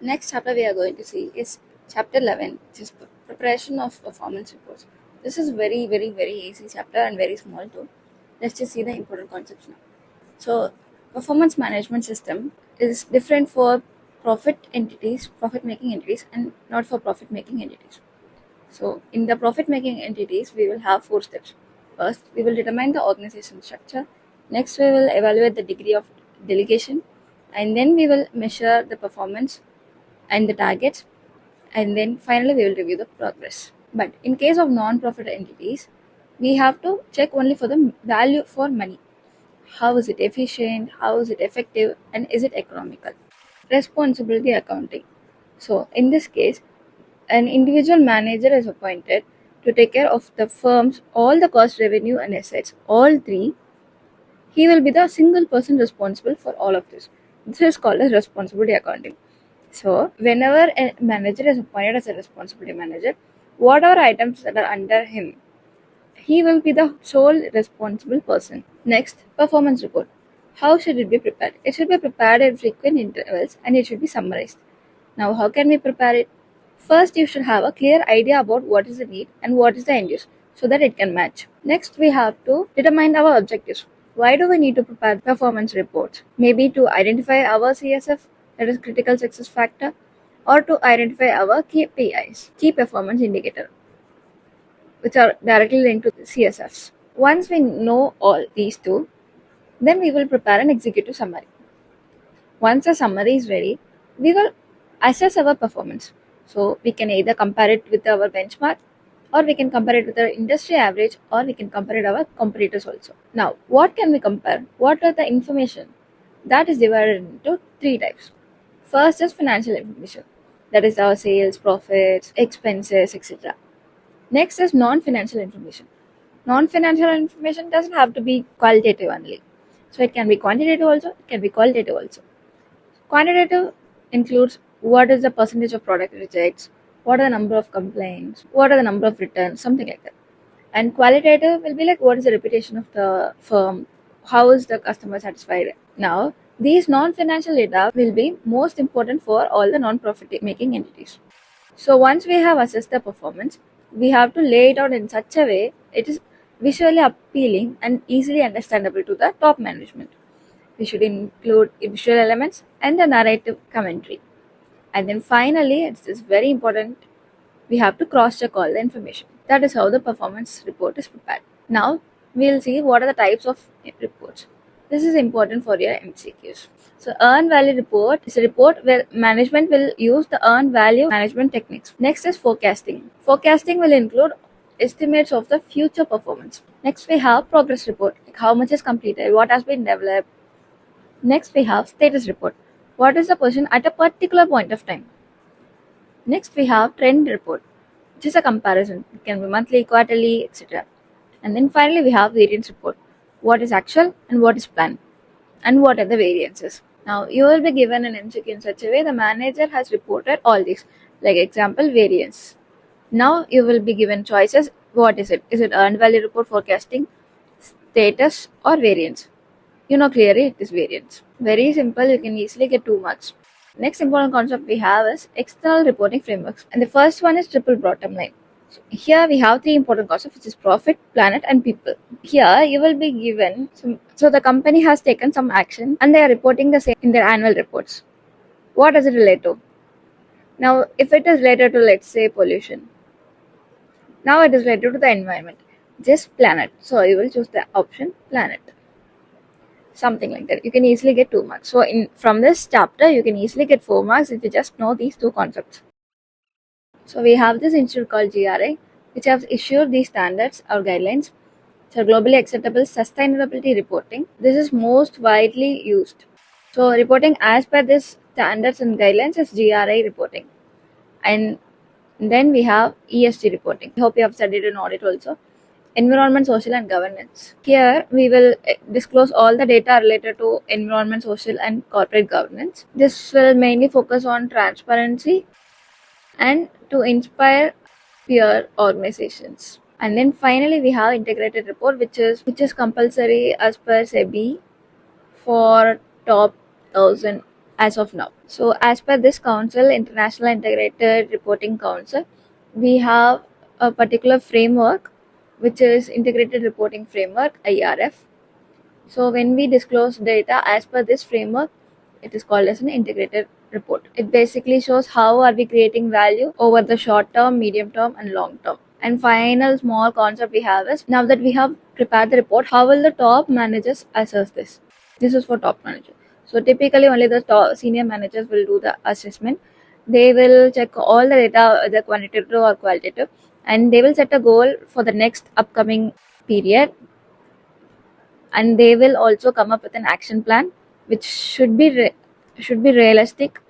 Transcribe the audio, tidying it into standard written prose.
Next chapter we are going to see is chapter 11, which is preparation of performance reports. This is very easy chapter and very small too. Let's just see the important concepts now. So, performance management system is different for profit making entities, and not for profit making entities. So, in the profit making entities, we will have 4 steps. First, we will determine the organization structure. Next, we will evaluate the degree of delegation, and then we will measure the performance and the targets, and then finally we will review the progress. But in case of non-profit entities, we have to check only for the value for money. How is it efficient? How is it effective? And is it economical? Responsibility accounting. So in this case, an individual manager is appointed to take care of the firm's all the cost, revenue, and assets. All three. He will be the single person responsible for all of this. This is called as responsibility accounting. So, whenever a manager is appointed as a responsibility manager, whatever items that are under him, he will be the sole responsible person. Next, performance report. How should it be prepared? It should be prepared at frequent intervals and it should be summarized. Now, how can we prepare it? First, you should have a clear idea about what is the need and what is the end use so that it can match. Next, we have to determine our objectives. Why do we need to prepare performance reports? Maybe to identify our CSF, that is critical success factor, or to identify our KPIs, key performance indicator, which are directly linked to CSFs. Once we know all these two, then we will prepare an executive summary. Once the summary is ready, we will assess our performance. So we can either compare it with our benchmark, or we can compare it with the industry average, or we can compare it with our competitors also. Now, what can we compare? What are the information? That is divided into 3 types. First is financial information, that is our sales, profits, expenses, etc. Next is non-financial information. Non-financial information doesn't have to be qualitative only. So it can be quantitative also, it can be qualitative also. Quantitative includes what is the percentage of product rejects, what are the number of complaints, what are the number of returns, something like that. And qualitative will be like what is the reputation of the firm, how is the customer satisfied. Now, these non-financial data will be most important for all the non-profit making entities. So once we have assessed the performance, we have to lay it out in such a way it is visually appealing and easily understandable to the top management. We should include visual elements and the narrative commentary. And then finally, it's very important, we have to cross-check all the information. That is how the performance report is prepared. Now, we'll see what are the types of reports. This is important for your MCQs. So, earn value report is a report where management will use the earn value management techniques. Next is forecasting. Forecasting will include estimates of the future performance. Next, we have progress report, like how much is completed, what has been developed. Next, we have status report. What is the position at a particular point of time? Next, we have trend report, which is a comparison. It can be monthly, quarterly, etc. And then finally, we have variance report. What is actual and what is planned, and what are the variances. Now, you will be given an MCQ in such a way the manager has reported all these. Like example, variance. Now, you will be given choices. What is it? Is it earned value report, forecasting, status, or variance? You know clearly it is variance. Very simple, you can easily get 2 marks. Next important concept we have is external reporting frameworks. And the first one is triple bottom line. So here we have 3 important concepts, which is profit, planet, and people. Here you will be given, so the company has taken some action and they are reporting the same in their annual reports. What does it relate to? Now, if it is related to, let's say, pollution, now it is related to the environment, just planet. So you will choose the option planet. Something like that. You can easily get 2 marks. So from this chapter, you can easily get 4 marks if you just know these 2 concepts. So we have this institute called GRI, which has issued these standards or guidelines. So globally acceptable sustainability reporting. This is most widely used. So reporting as per this standards and guidelines is GRI reporting. And then we have ESG reporting. I hope you have studied in audit also. Environment, social, and governance. Here we will disclose all the data related to environment, social, and corporate governance. This will mainly focus on transparency and to inspire peer organizations. And then finally we have integrated report, which is compulsory as per SEBI for top 1000 as of now. So as per this council, International Integrated Reporting Council, we have a particular framework which is Integrated Reporting Framework, IRF. So when we disclose data as per this framework, it is called as an integrated report. It basically shows how are we creating value over the short term, medium term and long term. And final small concept we have is, now that we have prepared the report, how will the top managers assess this? This is for top managers. So typically only the top senior managers will do the assessment. They will check all the data, either quantitative or qualitative, and they will set a goal for the next upcoming period, and they will also come up with an action plan which should be realistic